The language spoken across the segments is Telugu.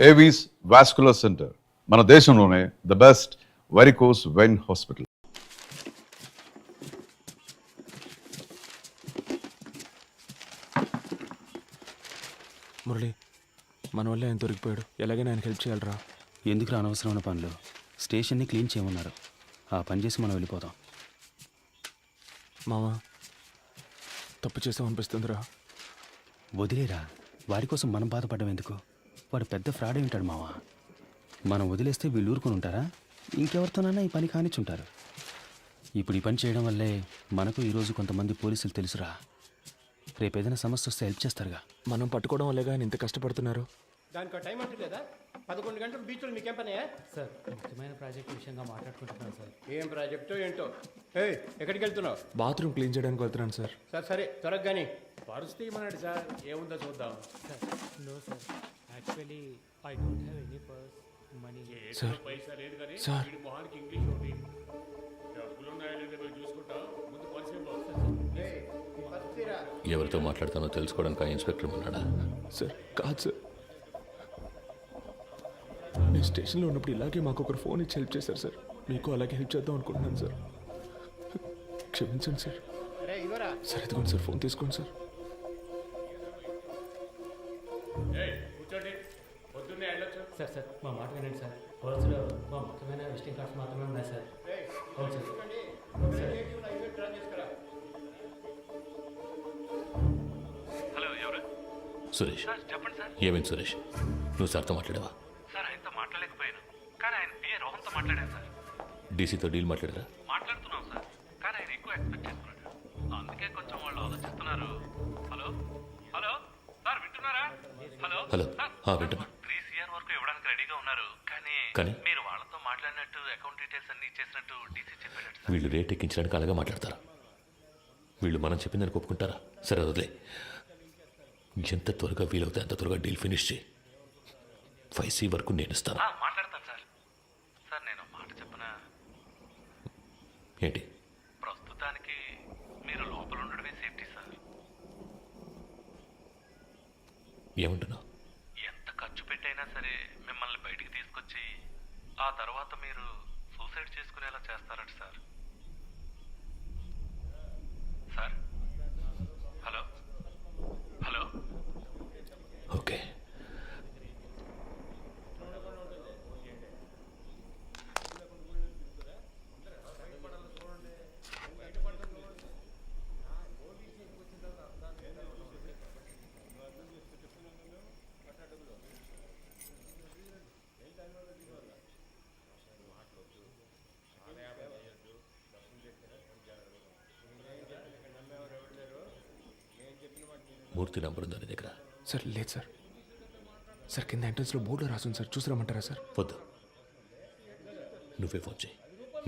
ఏవీస్ వాస్కులర్ సెంటర్, మన దేశంలోనే the best varicose vein hospital. Murali, మన వల్ల ఆయన దొరికిపోయాడు. ఎలాగైనా ఆయనకి హెల్ప్ చేయాలరా. ఎందుకు అనవసరమైన పనులు? స్టేషన్ని క్లీన్ చేయమన్నారు, ఆ పని చేసి మనం వెళ్ళిపోతాం. మామ, తప్పు చేసాం అనిపిస్తుందిరా. వదిలేరా, వాడి కోసం మనం బాధపడడం ఎందుకు? వాడు పెద్ద ఫ్రాడ్ ఉంటాడు మావా. మనం వదిలేస్తే వీళ్ళు ఊరుకొని ఉంటారా? ఇంకెవరితోనైనా ఈ పని కానిచ్చుంటారు. ఇప్పుడు ఈ పని చేయడం వల్లే మనకు ఈరోజు కొంతమంది పోలీసులు తెలుసురా. రేపు ఏదైనా సమస్య వస్తే హెల్ప్ చేస్తారుగా. మనం పట్టుకోవడం వల్లేగా ఆయన ఇంత కష్టపడుతున్నారు. దానికి టైం అంటూ లేదా? 11 గంటలు బీచ్లో మీకేం పనే? సార్, ముఖ్యమైన ప్రాజెక్ట్ విషయంగా మాట్లాడుకుంటున్నాను సార్. ఏం ప్రాజెక్టో ఏంటో. ఎక్కడికి వెళ్తున్నావు? బాత్రూమ్ క్లీన్ చేయడానికి వెళ్తున్నాను సార్. సరే త్వరగా కానీ. పరుస్థితి ఏమన్నాడు సార్? ఏముందో చూద్దాం. Sir, no sir, actually I don't have any purse money. Sir, పైసా లేదు కానీ సార్. వీడి మొహానికి ఇంగ్లీష్ ఒకటి. డబ్బులు ఉన్నాయో లేదో పోయి చూసుకుంటా. ముందు పరిచయం ఎవరితో మాట్లాడతానో తెలుసుకోవడానికి ఇన్స్పెక్టర్ ఉన్నాడా? సార్, కాదు సార్. నేను స్టేషన్లో ఉన్నప్పుడు ఇలాగే మాకు ఒకరు ఫోన్ ఇచ్చి హెల్ప్ చేశారు సార్. మీకు అలాగే హెల్ప్ చేద్దాం అనుకుంటున్నాను సార్. క్షమించండి సార్. సార్, ఎదుగుండి సార్, ఫోన్ తీసుకోండి సార్. కూర్చోండి, పొద్దున్నే వెళ్ళొచ్చు. సార్ సార్, మా మాట వినండి సార్. పర్సులో మా ముఖ్యమైన విజిటింగ్ కార్డ్స్ మాత్రమే ఉన్నాయి సార్. అవును సార్. హలో, ఎవరు? సురేష్. సార్ చెప్పండి సార్. ఏమైంది సురేష్? నువ్వు సార్తో మాట్లాడావా? సార్, ఆయనతో మాట్లాడలేకపోయాను, కానీ ఆయన పిఏ రోహన్తో మాట్లాడాను సార్. డీసీతో డీల్ మాట్లాడారా? మాట్లాడుతున్నాం సార్, కానీ ఆయన ఎక్కువ ఎక్స్పెక్ట్ చేస్తున్నాడు. అందుకే కొంచెం వాళ్ళు ఆలోచిస్తున్నారు. హలో హలో సార్, వింటున్నారా? హలో హలో, సార్, వింటున్నా. 3 CR వరకు ఇవ్వడానికి రెడీగా ఉన్నారు, కానీ కానీ? మీరు వాళ్ళతో మాట్లాడినట్టు అకౌంట్ డీటెయిల్స్ అన్ని ఇచ్చేసినట్టు డీసీ చెప్పాడు సార్. వీళ్ళు రేట్ ఎక్కించడానికి అలాగే మాట్లాడతారా? వీళ్ళు మనం చెప్పిందని ఒప్పుకుంటారా? సరే వదిలే. ఎంత త్వరగా వీలవుతే అంత త్వరగా డీల్ ఫినిష్ చేయి. 5C వరకు నేను ఇస్తాను. మాట్లాడతాను సార్. సార్, నేను మాట చెప్పనా? ఏంటి? ప్రస్తుతానికి మీరు లోపల ఉండడమే సేఫ్టీ సార్. ఏమంటున్నావు? ఎంత ఖర్చు పెట్టైనా సరే మిమ్మల్ని బయటికి తీసుకొచ్చి ఆ తర్వాత మీరు సూసైడ్ చేసుకునేలా చేస్తారట sir. Sir, hello hello okay. Murthy number ఉందా నీ దగ్గర? సార్, లేదు సార్. సార్, కింద ఎంట్రన్స్లో బోర్డులో రాసుంది సార్, చూసి రమ్మంటారా సార్? వద్దు, నువ్వే ఫోన్ చేయి.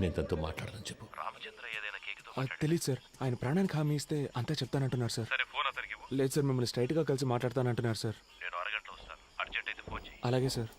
నేను తనతో మాట్లాడదని చెప్పు. రామచంద్ర ఏదైనా కేకుతో అది తెలియదు సార్. ఆయన ప్రాణానికి హామీ ఇస్తే అంతా చెప్తానంటున్నారు సార్. సరే, ఫోన్ అతనికి ఇవ్వు. లేదు సార్, మిమ్మల్ని స్ట్రైట్గా కలిసి మాట్లాడతానంటున్నారు సార్. నేను అరగంటలో వస్తాను. అర్జెంట్ అయితే ఫోన్ చేయి. అలాగే సార్.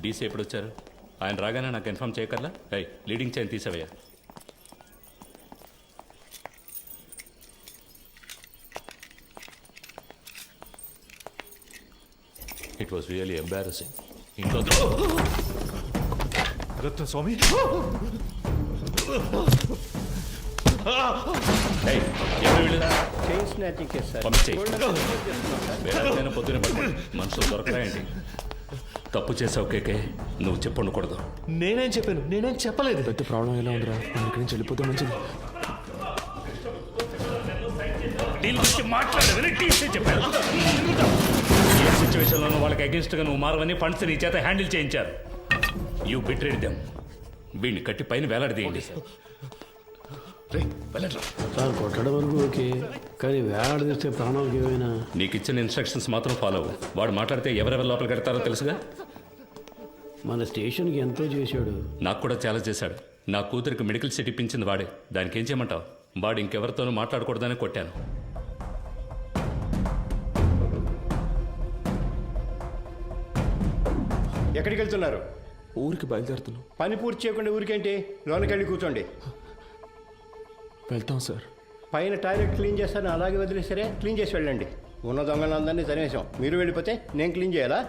డీసీ ఎప్పుడు వచ్చారు? ఆయన రాగానే నాకు ఇన్ఫార్మ్ చేయకర్లా? లీడింగ్ చైన్ తీసావయ్యా. It was really embarrassing. ఇంట్లో రత్న స్వామి, చైన్ స్నాచింగ్ చేస్తారు. పంపించేయి. పొద్దునే పడుకోండి. మనుషులు దొరకరా ఏంటి? తప్పు చేసావు కేకే, నువ్వు చెప్పండకూడదు. నేనేం చెప్పాను? నేనేం చెప్పలేదు. పెద్ద ప్రాబ్లం ఎలా ఉందిరా? మనం ఇక్కడి నుంచి వెళ్ళిపోతే మంచిది. ఏ సిచ్యువేషన్లోనూ వాళ్ళకి అగెన్స్ట్గా నువ్వు మారవని ఫండ్స్ నీ చేత హ్యాండిల్ చేయించారు. You betrayed them. వీడిని కట్టి పైన వేలాడదీయండి. సార్, కొట్టడం వరకు ఓకే, కానీ వేలాడదీస్తే ప్రాణాలకు ఏమైనా. నీకు ఇచ్చిన ఇన్స్ట్రక్షన్స్ మాత్రం ఫాలో అవ్వు. వాడు మాట్లాడితే ఎవరెవరు లోపలికి కడతారో తెలుసుగా. మన స్టేషన్కి ఎంతో చేశాడు. నాకు కూడా చాలా చేశాడు. నా కూతురికి మెడికల్ సీట్ ఇప్పించింది వాడే. దానికి ఏం చేయమంటావు? వాడు ఇంకెవరితోనూ మాట్లాడకూడదని కొట్టాను. ఎక్కడికి వెళ్తున్నారు? ఊరికి బయలుదేరుతున్నాం. పని పూర్తి చేయకుండా ఊరికేంటి? లోనకి వెళ్ళి కూర్చోండి. వెళ్తాం సార్. పైన టాయిలెట్ క్లీన్ చేస్తాను అలాగే వదిలేసరే, క్లీన్ చేసి వెళ్ళండి. ఉన్న దొంగలందరినీ తరిమేశాం. మీరు వెళ్ళిపోతే నేను క్లీన్ చేయాలా?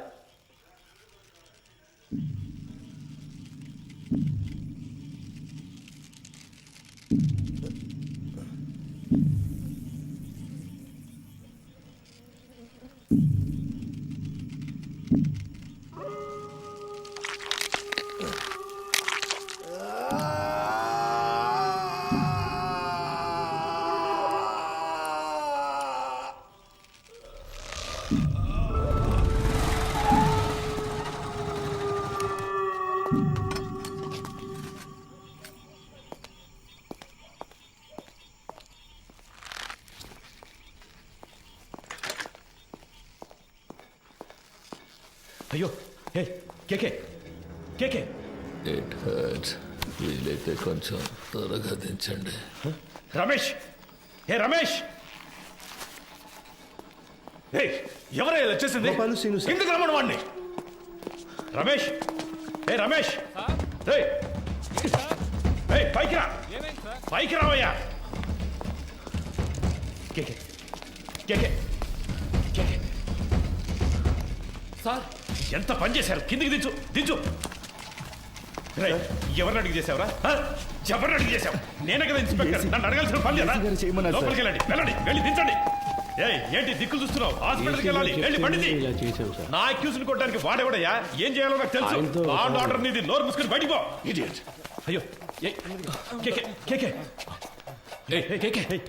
అయ్యో హే కేకే కేకే ఇట్ హర్ట్స్. వీలైతే కొంచెం త్వరగా దించండి. రమేష్, ఏ రమేష్, ఏ ఎవరైనా వచ్చేసింది? గోపాలు, శ్రీను సార్. కిందకి రమ్మను వాడిని. రమేష్, ఏ రమేష్, పైకి రా, పైకి రావయ్యా. కేకే కేకే కేకే సార్ ఎంత పని చేశారు? కిందికి దించు దించు. రేయ్, ఎవరిని అడిగి చేసావురా? ఎవరిని అడిగి చేసావు? నేనే కదా ఇన్స్పెక్టర్, నన్ను అడగాల్సిన పని లేదా? లోపలికి వెళ్ళండి, వెళ్ళండి, వెళ్ళి దించండి. ఏంటి దిక్కులు చూస్తున్నావు? హాస్పిటల్కి వెళ్ళాలి, వెళ్ళి బండిది. ఇలా చేశాం సార్. నా అక్యూజ్ని కొట్టడానికి వాడేవాడయ్యా? ఏం చేయాలో నాకు తెలుసు. ఆయనతో- లాండ్ ఆర్డర్ నీది, నోరు మూసుకుని బయటికి పో. ఇడియట్. అయ్యో ఏయ్, కేకే కేకే ఏయ్, ఏయ్, కేకే ఏయ్.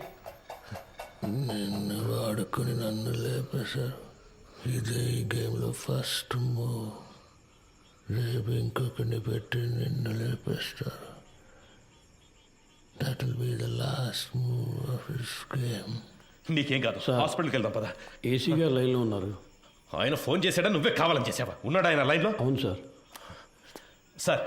నిన్ను వాడుకుని నన్ను లేపేశారు. ఇదే ఈ గేమ్లో ఫస్ట్ మూవ్. రేపు ఇంకొకరిని పెట్టి నిన్ను లేపేస్తారు. That will be the last move of this game. నీకేం కాదు, హాస్పిటల్కి వెళ్దాం పద. ఏసీ గారు లైన్లో ఉన్నారు. ఆయన ఫోన్ చేశాడా, నువ్వే కావాలని చేసావా? ఉన్నాడు ఆయన లైన్లో? అవును సార్. సార్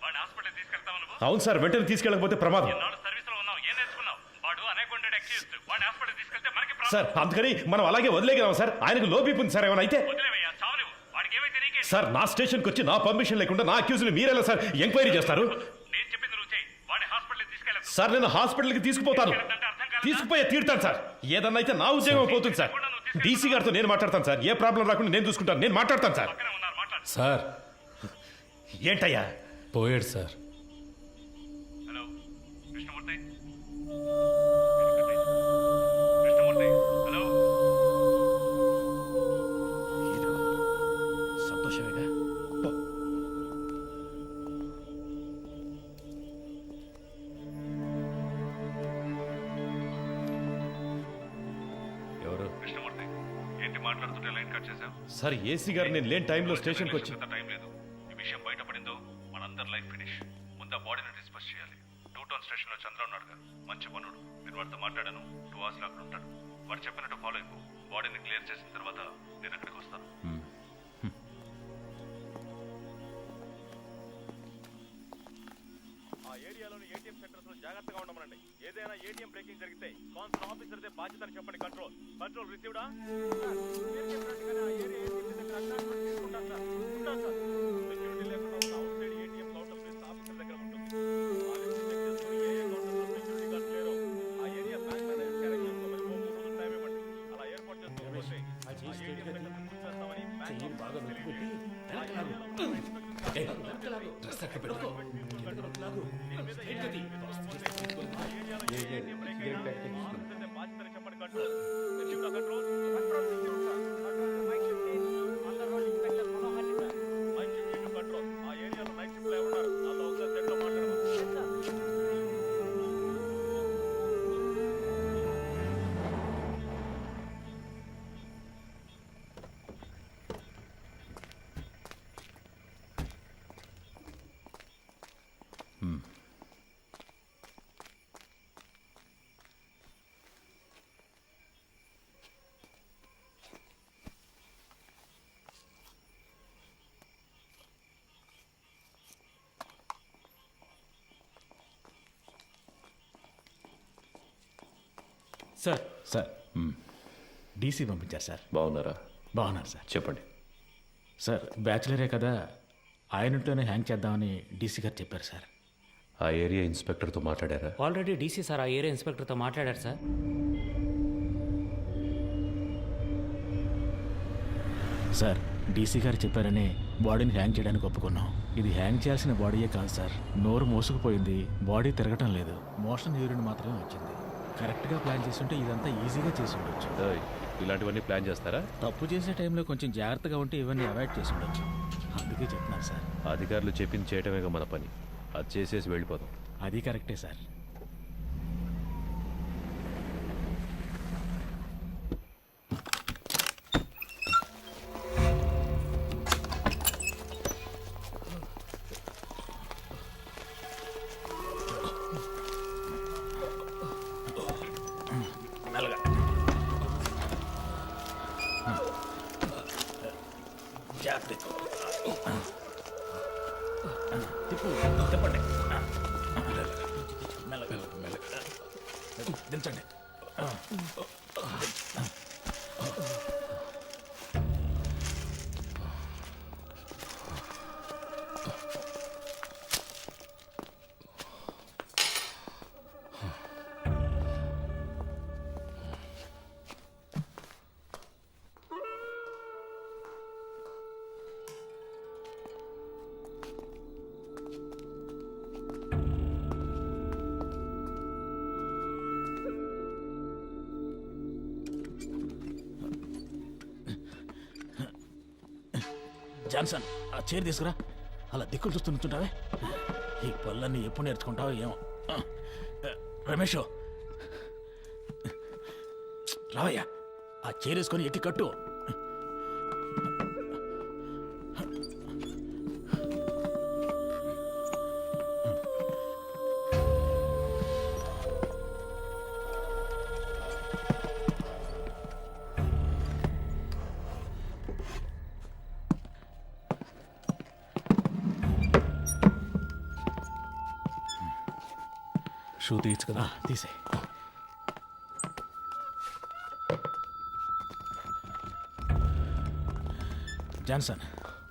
వాడిని హాస్పిటల్ తీసుకెళ్తావు నువ్వు? అవును సార్, వెంటనే తీసుకెళ్ళకపోతే ప్రమాదం. నాలుగు సర్వీస్లో ఉన్నావు, ఏం నేర్చుకున్నావు? వాడు అనేకొండెడ్ అక్యూజ్డ్. వాడిని హాస్పిటల్ తీసుకెళ్తే మనకి ప్రాబ్లం. సార్ అందుకని మనం అలాగే వదిలేగలం సార్. ఆయనకు లో బీపీ ఉంది సార్, ఏమైనా అయితే. వదిలేవయ్యా, చావనివ్వు. వాడికి ఏమైతే నీకే. సార్ నా స్టేషన్కి వచ్చి నా పర్మిషన్ లేకుండా నా అక్యూజ్ని మీరెలా సార్ ఎంక్వైరీ చేస్తారు? నేను చెప్పింది నువ్వు చేయి. వాడిని హాస్పిటల్ తీసుకెళ్ళదు. సార్ నేను హాస్పిటల్కి తీసుకుపోతాను, తీసుకుపోయే తీరుతాను సార్. ఏదన్నా అయితే నా ఉద్యోగం పోతుంది సార్. డీసీ గారితో నేను మాట్లాడతాను సార్. ఏ ప్రాబ్లం రాకుండా నేను చూసుకుంటాను, నేను మాట్లాడతాను సార్. ఉన్నారు, మాట్లాడు. సార్ ఏంటయ్యా? పోయాడు sir. Hello Krishnamurthy, Krishnamurthy, hello. సంతోషమేగా? పో. ఎవరు? కృష్ణమూర్తి, ఏంటి మాట్లాడుతుంటే లైన్ కట్ చేశావు? సార్ ఏసీ గారు నేను లేని టైంలో స్టేషన్కి వచ్చి టైం లేదు. ఈ విషయం బయటపడిందో మనందరి లైఫ్ ఫినిష్. ముందు ఆ బాడీని డిస్పస్ చేయాలి. 2 టౌన్ స్టేషన్లో చంద్ర ఉన్నాడు కదా, మంచి పనుడు. నేను వాడితో మాట్లాడాను. 2 hours అక్కడ ఉంటాడు. వాడు చెప్పినట్టు ఫాలో అయిపో. బాడీని క్లియర్ చేసిన తర్వాత నేను అక్కడికి వస్తాను. ఆ ఏరియాలోని ఏటీఎం సెంటర్స్ లో జాగ్రత్తగా ఉండమనండి. ఏదైనా ఏటీఎం బ్రేకింగ్ జరిగితే కాన్సర్ ఆఫీసర్దే బాధ్యతని చెప్పండి. కంట్రోల్ కంట్రోల్ రిసీవ్డా? సెక్యూరిటీ లేకుండా ఉన్న outside ATM counter place officer దగ్గర ఉంటుంది. ఆ లిస్ట్ చెక్ చేసుకుని ఏ కౌంటర్ లో సెక్యూరిటీ గార్డ్స్ లేరో ఆ ఏరియా బ్యాంక్ మేనేజర్ క్యారెక్ట్ చేసుకోమని 3 రోజులు టైం ఇవ్వండి. అలా ఏర్పాటు చేసుకోకపోతే ఆ ఏటీఎం సెంటర్ మూసేస్తామని బ్యాంక్ బాగా నొప్పుకుంటే బాధ్యతని చెప్పండి. కంట్రోల్ కంట్రోల్ కంట్రోల్ ఆ ఏరియాలో నైట్ షిఫ్ట్ లో ఉన్నారు. నాతో ఒకసారి సెట్ లో మాట్లాడమా? సార్ సార్ డీసీ పంపించారు సార్. బాగున్నారా? బాగున్నారు సార్. చెప్పండి. సార్ బ్యాచులరే కదా, ఆయనతోనే హ్యాంగ్ చేద్దామని డీసీ గారు చెప్పారు సార్. ఆ ఏరియా ఇన్స్పెక్టర్తో మాట్లాడారా? ఆల్రెడీ డీసీ సార్ ఆ ఏరియా ఇన్స్పెక్టర్తో మాట్లాడారు సార్. సార్ డీసీ గారు చెప్పారని బాడీని హ్యాంగ్ చేయడానికి ఒప్పుకున్నాం. ఇది హ్యాంగ్ చేయాల్సిన బాడీయే కాదు సార్. నోరు మూసుకుపోయింది, బాడీ తిరగటం లేదు, మోషన్ యూరిన్ మాత్రమే వచ్చింది. కరెక్ట్గా ప్లాన్ చేస్తుంటే ఇదంతా ఈజీగా చేసి ఉండొచ్చు. ఇలాంటివన్నీ ప్లాన్ చేస్తారా? తప్పు చేసే టైంలో కొంచెం జాగ్రత్తగా ఉంటే ఇవన్నీ అవాయిడ్ చేసి ఉండొచ్చు. అందుకే చెప్తున్నాను సార్. అధికారులు చెప్పింది చేయటమేగా మన పని. అది చేసేసి వెళ్ళిపోదాం. అది కరెక్టే సార్. తిప్పండి. దించండి. జాన్సన్, ఆ చైర్ తీసుకురా. అలా దిక్కులు చూస్తూ నుంచుంటావే. ఈ పళ్ళన్నీ ఎప్పుడు నేర్చుకుంటావో ఏమో. రమేష్ రావయ్యా, ఆ చైర్ వేసుకొని ఎక్కి కట్టు. షూ తీయచ్చు కదా? తీసే. జాన్సన్,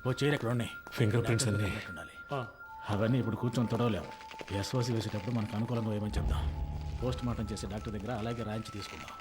ఓ చైర్ ఎక్కడ ఉన్నాయి? ఫింగర్ ప్రింట్స్ అన్నీ ఉండాలి. అవన్నీ ఇప్పుడు కూర్చొని తొడవలేము. ఎస్ఓసి వేసేటప్పుడు మనకు అనుకూలంగా వేయమని చెప్దాం. పోస్ట్ మార్టం చేసే డాక్టర్ దగ్గర అలాగే రాయించి తీసుకుందాం.